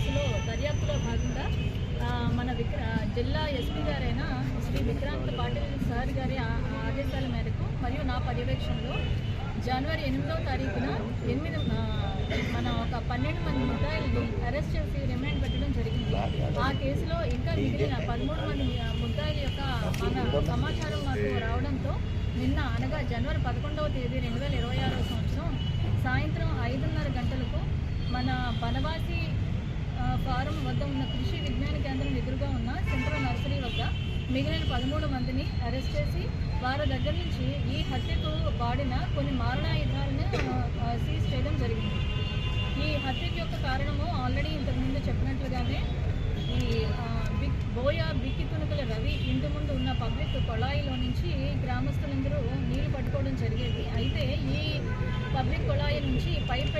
కేసులో దర్యాప్తులో భాగంగా మన జిల్లా ఎస్పీ గారైన శ్రీ విక్రాంత్ పాటిల్ సార్ గారి ఆదేశాల మేరకు మరియు నా పర్యవేక్షణలో జనవరి 8వ తారీఖున మన ఒక 12 మంది ముద్దాయిల్ని అరెస్ట్ చేసి రిమాండ్ పెట్టడం జరిగింది. ఆ కేసులో ఇంకా మిగిలిన 13 మంది ముద్దాయిల యొక్క సమాచారం మాకు రావడంతో నిన్న అనగా జనవరి 11వ తేదీ 2026వ సంవత్సరం సాయంత్రం 5:30 గంటలకు మన బనవాసి ఫారం వద్ద ఉన్న కృషి విజ్ఞాన కేంద్రం ఎదురుగా ఉన్న సెంట్రల్ నర్సరీ వద్ద మిగిలిన 13 మందిని అరెస్ట్ చేసి వారి దగ్గర నుంచి ఈ హత్యకు వాడిన కొన్ని మారణాయుధాలను సీజ్ చేయడం జరిగింది. ఈ హత్యకి యొక్క కారణము ఆల్రెడీ ఇంతకుముందు చెప్పినట్లుగానే ఈ బోయా బిక్కి తునుకుల రవి ఇంటి ముందు ఉన్న పబ్లిక్ కొళాయిలో నుంచి గ్రామస్తులందరూ నీళ్లు పట్టుకోవడం జరిగేది. అయితే ఈ పబ్లిక్ కొళాయి నుంచి పైప్